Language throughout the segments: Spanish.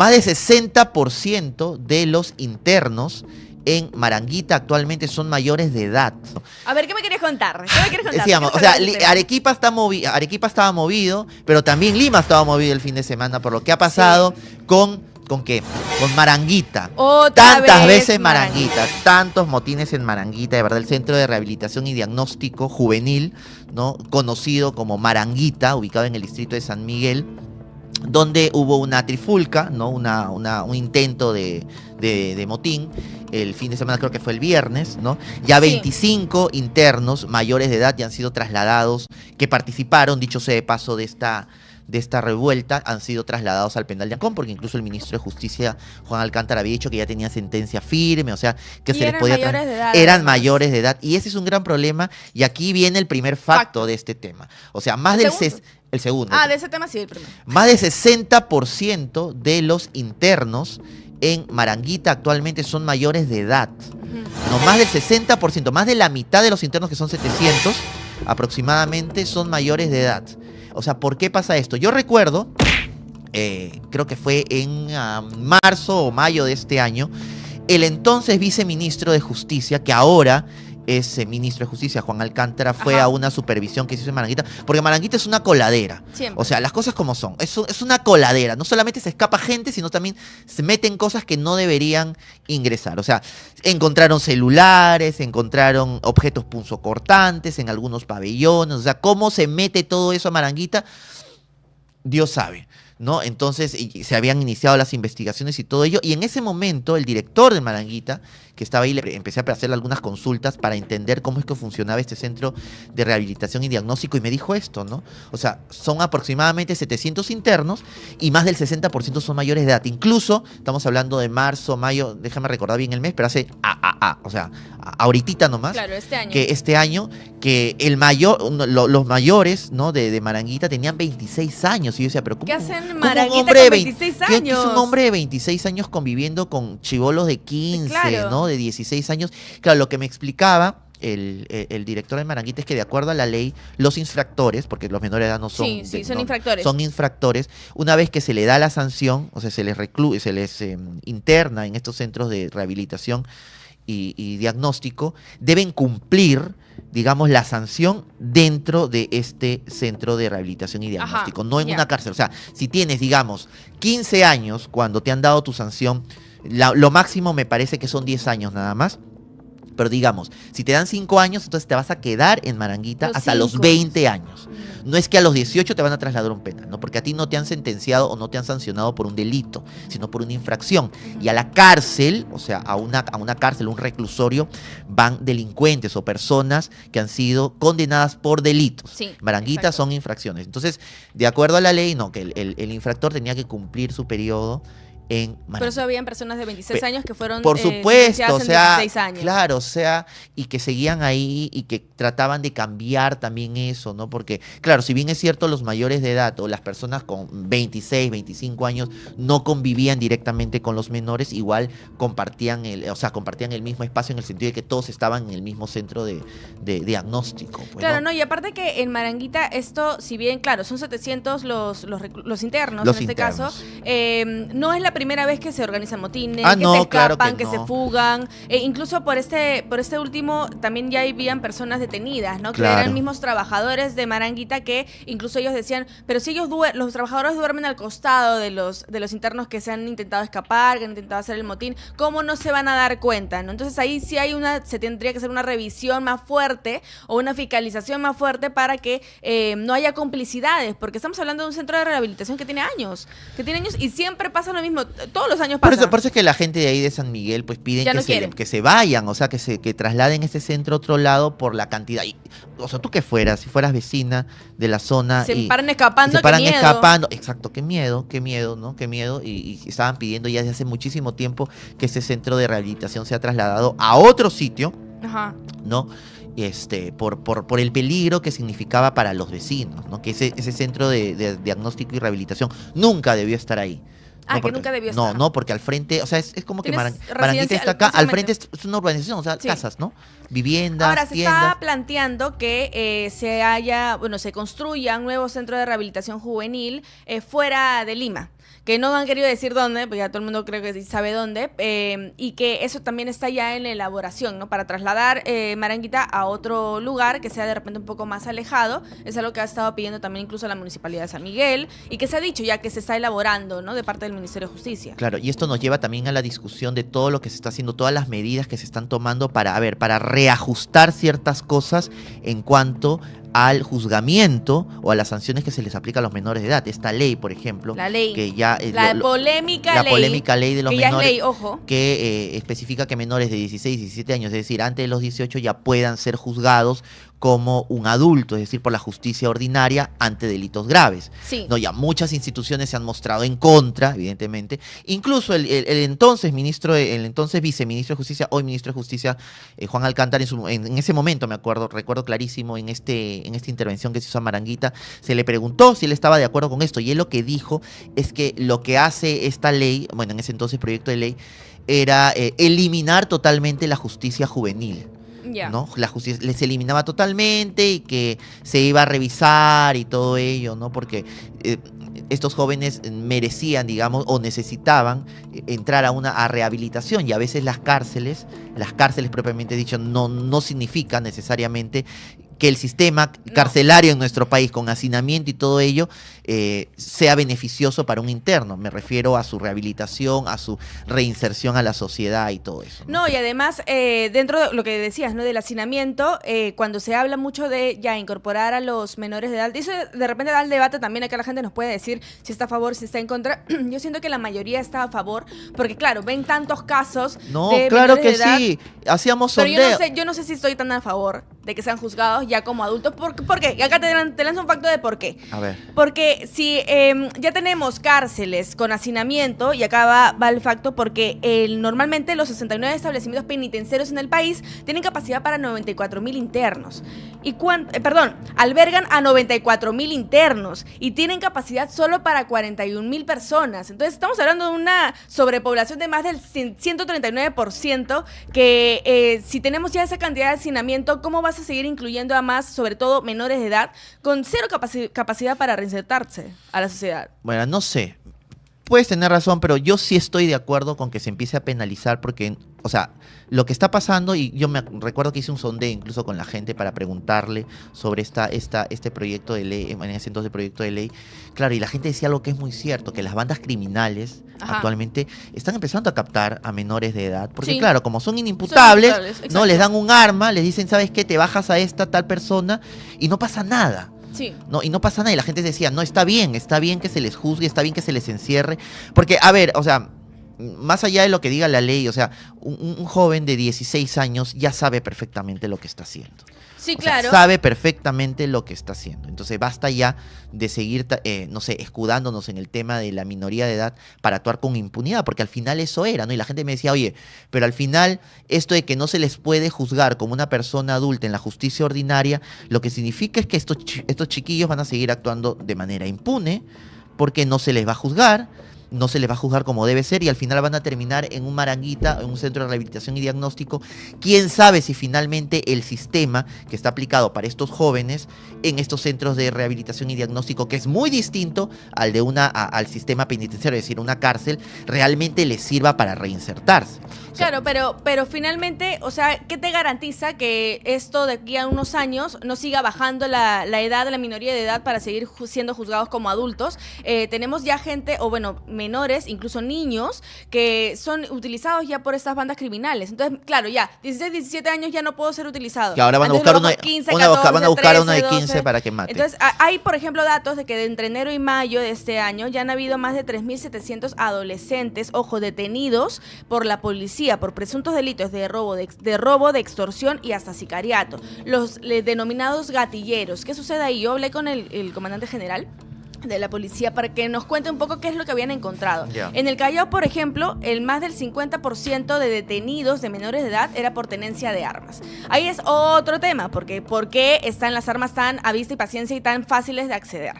Más del 60% de los internos en Maranguita actualmente son mayores de edad. A ver, ¿qué me querías contar? ¿Qué me quieres contar? Decíamos, o sea, Arequipa estaba movido, pero también Lima estaba movido el fin de semana por lo que ha pasado ¿con qué? Con Maranguita. Tantas veces Maranguita, tantos motines en Maranguita, de verdad, el Centro de Rehabilitación y Diagnóstico Juvenil, ¿no? Conocido como Maranguita, ubicado en el distrito de San Miguel, donde hubo una trifulca, ¿no? Un intento de motín. El fin de semana, creo que fue el viernes, ¿no? Ya 25 internos mayores de edad ya han sido trasladados, que participaron, dicho sea de paso, de esta revuelta, han sido trasladados al penal de Ancón, porque incluso el ministro de Justicia, Juan Alcántara, había dicho que ya tenía sentencia firme, o sea, que se les podía... Eran mayores de edad, y ese es un gran problema, y aquí viene el primer facto de este tema. O sea, más del... El segundo. De ese tema sí, el primero. Más del 60% de los internos en Maranguita actualmente son mayores de edad. No, más del 60%, más de la mitad de los internos, que son 700 aproximadamente, son mayores de edad. O sea, ¿por qué pasa esto? Yo recuerdo, creo que fue en marzo o mayo de este año, el entonces viceministro de Justicia, que ahora es ministro de Justicia, Juan Alcántara, fue a una supervisión que se hizo en Maranguita, porque Maranguita es una coladera. Siempre. O sea, las cosas como son. Es una coladera. No solamente se escapa gente, sino también se meten cosas que no deberían ingresar. O sea, encontraron celulares, encontraron objetos punzocortantes en algunos pabellones. O sea, cómo se mete todo eso a Maranguita, Dios sabe, ¿no? Entonces, se habían iniciado las investigaciones y todo ello, y en ese momento el director de Maranguita, que estaba ahí, le empecé a hacerle algunas consultas para entender cómo es que funcionaba este centro de rehabilitación y diagnóstico, y me dijo esto, ¿no? O sea, son aproximadamente 700 internos y más del 60% son mayores de edad. Incluso, estamos hablando de marzo, mayo, déjame recordar bien el mes, pero hace o sea, ahoritita nomás. Claro, este año. Que este año, que los mayores, ¿no? de Maranguita tenían 26 años. Y yo decía, pero ¿cómo? ¿Qué hacen Maranguita con 26 años? ¿Qué es un hombre de 26 años conviviendo con chibolos de 15, ¿no? De 16 años. Claro, lo que me explicaba el director de Maranguita es que, de acuerdo a la ley, los infractores, porque los menores de edad no son... son infractores. Son infractores. Una vez que se le da la sanción, o sea, se les interna en estos centros de rehabilitación y diagnóstico, deben cumplir, digamos, la sanción dentro de este centro de rehabilitación y diagnóstico, no en una cárcel. O sea, si tienes, digamos, 15 años cuando te han dado tu sanción, lo máximo me parece que son 10 años nada más. Pero digamos, si te dan 5 años, entonces te vas a quedar en Maranguita hasta los 20 años. No es que a los 18 te van a trasladar a un penal, ¿no? Porque a ti no te han sentenciado o no te han sancionado por un delito, sino por una infracción. Y a la cárcel, o sea, a una cárcel, un reclusorio, van delincuentes o personas que han sido condenadas por delitos. Maranguita son infracciones. Entonces, de acuerdo a la ley, no, que el infractor tenía que cumplir su periodo en Maranguita. Por eso habían personas de 26 años que fueron por supuesto, o sea, 16 años. Claro, o sea, y que seguían ahí y que trataban de cambiar también eso, ¿no? Porque, claro, si bien es cierto, los mayores de edad o las personas con 26, 25 años no convivían directamente con los menores, igual compartían el mismo espacio, en el sentido de que todos estaban en el mismo centro de diagnóstico. Pues, claro, ¿no? Y aparte que en Maranguita esto, si bien, claro, son 700 los internos, en este caso, no es la primera vez que se organizan motines, que se escapan, que se fugan. Incluso por este último también ya habían personas detenidas, ¿no? Que eran mismos trabajadores de Maranguita, que incluso ellos decían, pero si los trabajadores duermen al costado de los internos que se han intentado escapar, que han intentado hacer el motín, ¿cómo no se van a dar cuenta, ¿no? Entonces ahí sí se tendría que hacer una revisión más fuerte o una fiscalización más fuerte para que no haya complicidades, porque estamos hablando de un centro de rehabilitación que tiene años y siempre pasa lo mismo. Todos los años pasa. Por eso es que la gente de ahí de San Miguel pues piden que se vayan, o sea, que trasladen este centro a otro lado por la cantidad. O sea, tú si fueras vecina de la zona se paran escapando, exacto, qué miedo, ¿no? Qué miedo, y estaban pidiendo ya desde hace muchísimo tiempo que ese centro de rehabilitación sea trasladado a otro sitio, ¿no? Por el peligro que significaba para los vecinos, ¿no? Que ese centro de diagnóstico y rehabilitación nunca debió estar ahí. Que nunca debió estar. No, porque al frente, o sea, es como que Maranguita está acá, al frente es una urbanización, o sea, casas, ¿no? Viviendas, ahora, se tiendas. está planteando que se construya un nuevo centro de rehabilitación juvenil fuera de Lima, que no han querido decir dónde, porque ya todo el mundo creo que sí sabe dónde, y que eso también está ya en la elaboración, ¿no? Para trasladar Maranguita a otro lugar que sea de repente un poco más alejado. Es algo que ha estado pidiendo también incluso la Municipalidad de San Miguel y que se ha dicho ya que se está elaborando, ¿no? De parte del Ministerio de Justicia. Claro, y esto nos lleva también a la discusión de todo lo que se está haciendo, todas las medidas que se están tomando para reajustar ciertas cosas en cuanto al juzgamiento o a las sanciones que se les aplica a los menores de edad. Esta ley, por ejemplo, la ley, que ya polémica ley de los que menores, ya es ley, ojo, que especifica que menores de 16, 17 años, es decir, antes de los 18 ya puedan ser juzgados como un adulto, es decir, por la justicia ordinaria ante delitos graves. Sí. No, ya muchas instituciones se han mostrado en contra, evidentemente. Incluso el entonces viceministro de Justicia, hoy ministro de Justicia, Juan Alcántara, en ese momento recuerdo clarísimo en esta intervención que se hizo a Maranguita, se le preguntó si él estaba de acuerdo con esto, y él lo que dijo es que lo que hace esta ley, bueno, en ese entonces proyecto de ley, era eliminar totalmente la justicia juvenil. ¿No? La justicia les eliminaba totalmente y que se iba a revisar y todo ello, ¿no? Porque estos jóvenes merecían, digamos, o necesitaban entrar a rehabilitación, y a veces las cárceles propiamente dicho no significan necesariamente que el sistema carcelario en nuestro país, con hacinamiento y todo ello, sea beneficioso para un interno. Me refiero a su rehabilitación, a su reinserción a la sociedad y todo eso. No, y además, dentro de lo que decías, ¿no? Del hacinamiento, cuando se habla mucho de ya incorporar a los menores de edad, eso de repente da el debate también, acá la gente nos puede decir si está a favor, si está en contra. Yo siento que la mayoría está a favor, porque claro, ven tantos casos de claro menores que de edad, sí, hacíamos sondeo. Pero yo no sé si estoy tan a favor de que sean juzgados ya como adultos. ¿Por qué? Y acá te lanzo un facto de por qué. A ver. Porque si ya tenemos cárceles con hacinamiento, y acá va el facto, porque normalmente los 69 establecimientos penitenciarios en el país tienen capacidad para 94.000 internos. Albergan a 94.000 internos y tienen capacidad solo para 41.000 personas. Entonces estamos hablando de una sobrepoblación de más del 139%, que si tenemos ya esa cantidad de hacinamiento, ¿cómo vas a seguir incluyendo a más, sobre todo menores de edad, con cero capacidad para reinsertarse a la sociedad? Bueno, no sé. Puedes tener razón, pero yo sí estoy de acuerdo con que se empiece a penalizar porque, o sea, lo que está pasando, y yo me recuerdo que hice un sondeo incluso con la gente para preguntarle sobre este proyecto de ley, en ese entonces proyecto de ley, claro, y la gente decía algo que es muy cierto, que las bandas criminales actualmente están empezando a captar a menores de edad, porque claro, como son inimputables, no les dan un arma, les dicen, ¿sabes qué? Te bajas a esta tal persona y no pasa nada. Sí. No, y no pasa nada, y la gente decía, no, está bien que se les juzgue, está bien que se les encierre, porque, a ver, o sea, más allá de lo que diga la ley, o sea, un joven de 16 años ya sabe perfectamente lo que está haciendo. Sí, claro. Sabe perfectamente lo que está haciendo. Entonces basta ya de seguir, no sé, escudándonos en el tema de la minoría de edad para actuar con impunidad, porque al final eso era, ¿no? Y la gente me decía, oye, pero al final esto de que no se les puede juzgar como una persona adulta en la justicia ordinaria, lo que significa es que estos chiquillos van a seguir actuando de manera impune, porque no se les va a juzgar, no se les va a juzgar como debe ser, y al final van a terminar en un Maranguita, en un centro de rehabilitación y diagnóstico. ¿Quién sabe si finalmente el sistema que está aplicado para estos jóvenes en estos centros de rehabilitación y diagnóstico, que es muy distinto al de al sistema penitenciario, es decir, una cárcel, realmente les sirva para reinsertarse? Claro, pero finalmente, o sea, ¿qué te garantiza que esto de aquí a unos años no siga bajando la edad, la minoría de edad para seguir siendo juzgados como adultos? Tenemos ya gente, o bueno, menores, incluso niños, que son utilizados ya por estas bandas criminales. Entonces, claro, ya, 16, 17 años ya no puedo ser utilizado. Que ahora van a buscar uno de 15, 14, van a buscar 13, uno de 15 12. Para que mate. Entonces, hay, por ejemplo, datos de que de entre enero y mayo de este año ya han habido más de 3.700 adolescentes, ojo, detenidos por la policía por presuntos delitos de robo, de extorsión y hasta sicariato. Los denominados gatilleros. ¿Qué sucede ahí? Yo hablé con el comandante general de la policía para que nos cuente un poco qué es lo que habían encontrado. En el Callao, por ejemplo, el más del 50% de detenidos de menores de edad era por tenencia de armas. Ahí es otro tema, porque ¿por qué están las armas tan a vista y paciencia y tan fáciles de acceder?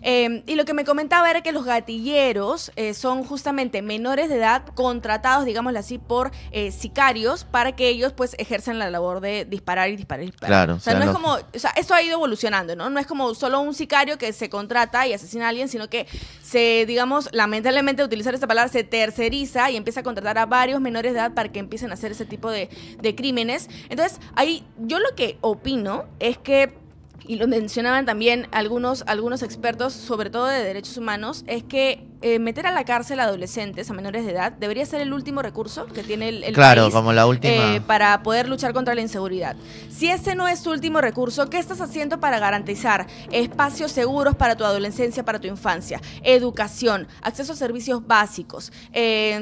Y lo que me comentaba era que los gatilleros son justamente menores de edad contratados, digámoslo así, por sicarios para que ellos pues ejerzan la labor de disparar y disparar y disparar. Claro, o sea, no es como, o sea, esto ha ido evolucionando, ¿no? No es como solo un sicario que se contrata y hace asesina a alguien, sino que se, digamos, lamentablemente utilizar esta palabra, se terceriza y empieza a contratar a varios menores de edad para que empiecen a hacer ese tipo de crímenes. Entonces, ahí yo lo que opino es que, y lo mencionaban también algunos expertos, sobre todo de derechos humanos, es que meter a la cárcel a adolescentes, a menores de edad, debería ser el último recurso que tiene el claro, país, como la última, para poder luchar contra la inseguridad. Si ese no es tu último recurso, ¿qué estás haciendo para garantizar espacios seguros para tu adolescencia, para tu infancia? Educación, acceso a servicios básicos,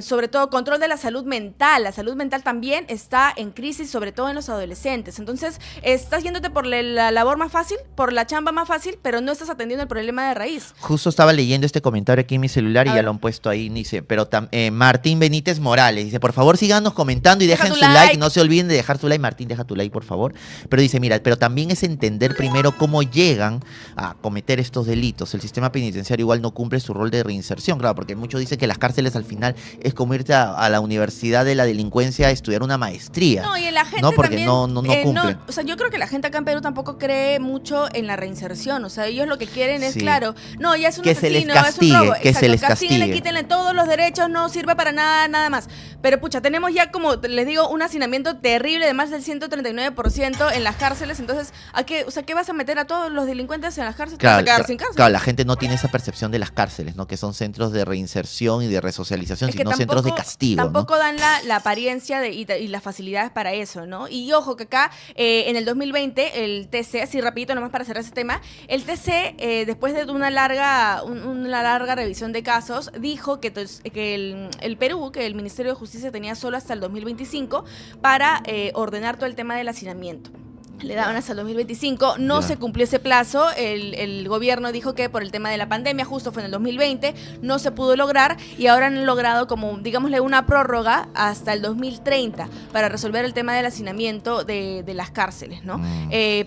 sobre todo control de la salud mental. La salud mental también está en crisis, sobre todo en los adolescentes. Entonces, estás yéndote por la labor más fácil, por la chamba más fácil, pero no estás atendiendo el problema de raíz. Justo estaba leyendo este comentario aquí en mi celular y ya lo han puesto ahí, dice, pero Martín Benítez Morales, dice, por favor síganos comentando y dejen su like, no se olviden de dejar su like. Martín, deja tu like, por favor. Pero dice, mira, pero también es entender primero cómo llegan a cometer estos delitos. El sistema penitenciario igual no cumple su rol de reinserción, claro, porque muchos dicen que las cárceles al final es como irte a la universidad de la delincuencia a estudiar una maestría. No, y la gente ¿no? Porque también, no cumplen. O sea, yo creo que la gente acá en Perú tampoco cree mucho en la reinserción. O sea, ellos lo que quieren es, claro, no, ya es un asesino, es un robo. Que se les castigue. Quítenle todos los derechos, no sirve para nada más. Pero pucha, tenemos ya, como les digo, un hacinamiento terrible de más del 139% en las cárceles. Entonces, ¿qué vas a meter a todos los delincuentes en las cárceles? Claro, ¿Te vas a quedar sin cárcel? Claro, la gente no tiene esa percepción de las cárceles, ¿no? Que son centros de reinserción y de resocialización, sino centros de castigo. Tampoco ¿no? dan la apariencia y las facilidades para eso, ¿no? Y ojo que acá, en el 2020, el TC, así rapidito nomás para cerrar ese tema, el TC, después de una larga revisión de casos, dijo que el Perú, que el Ministerio de Justicia tenía solo hasta el 2025 para ordenar todo el tema del hacinamiento. Le daban hasta el 2025, no se cumplió ese plazo, el gobierno dijo que por el tema de la pandemia, justo fue en el 2020, no se pudo lograr y ahora han logrado como, digámosle, una prórroga hasta el 2030 para resolver el tema del hacinamiento de las cárceles, ¿no?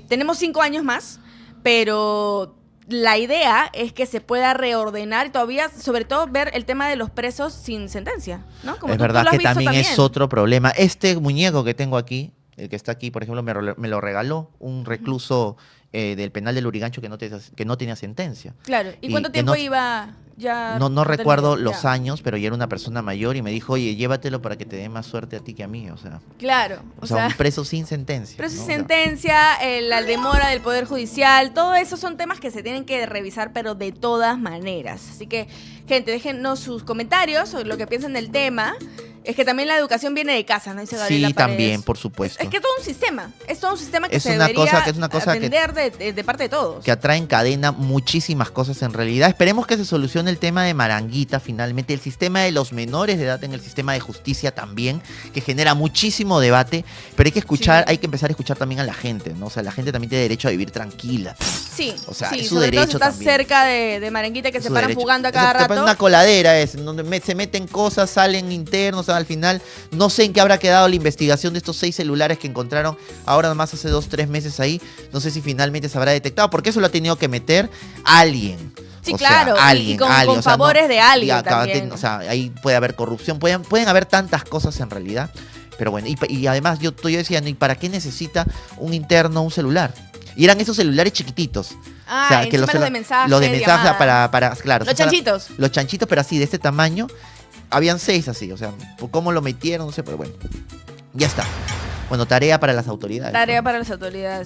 Tenemos 5 años más, pero la idea es que se pueda reordenar y todavía, sobre todo, ver el tema de los presos sin sentencia, ¿no? Como es verdad que también es otro problema. Este muñeco que tengo aquí, el que está aquí, por ejemplo, me lo regaló un recluso del penal del Lurigancho que no tenía sentencia. Claro. ¿Y cuánto tiempo iba ya? No recuerdo los años, pero ya era una persona mayor y me dijo, oye, llévatelo para que te dé más suerte a ti que a mí, o sea. Claro. O sea, un preso sin sentencia. Preso sin sentencia, la demora del Poder Judicial, todo eso son temas que se tienen que revisar, pero de todas maneras. Así que, gente, déjennos sus comentarios sobre lo que piensan del tema. Es que también la educación viene de casa, ¿no? Dice Gabriela Paredes. También, por supuesto. Es que es todo un sistema que se debería atender de parte de todos. Que atrae en cadena muchísimas cosas en realidad. Esperemos que se solucione el tema de Maranguita finalmente, el sistema de los menores de edad en el sistema de justicia también, que genera muchísimo debate, pero hay que empezar a escuchar también a la gente, ¿no? O sea, la gente también tiene derecho a vivir tranquila. Sí, o sea, es su derecho todo si estás también. cerca de Maranguita, que se paran fugando a cada rato. Es una coladera, donde se meten cosas, salen internos, al final no sé en qué habrá quedado la investigación de estos 6 celulares que encontraron ahora nomás hace 2-3 meses ahí. No sé si finalmente se habrá detectado, porque eso lo ha tenido que meter alguien. Sí, claro, alguien, con favores de alguien también. O sea, ahí puede haber corrupción, pueden haber tantas cosas en realidad. Pero bueno, y además yo decía, ¿y para qué necesita un interno un celular? Y eran esos celulares chiquititos. O sea, que los de mensaje. Los de mensaje claro. Los chanchitos. Los chanchitos, pero así, de este tamaño. Habían 6 así, o sea, ¿cómo lo metieron? No sé, pero bueno. Ya está. Bueno, tarea para las autoridades. Tarea para las autoridades.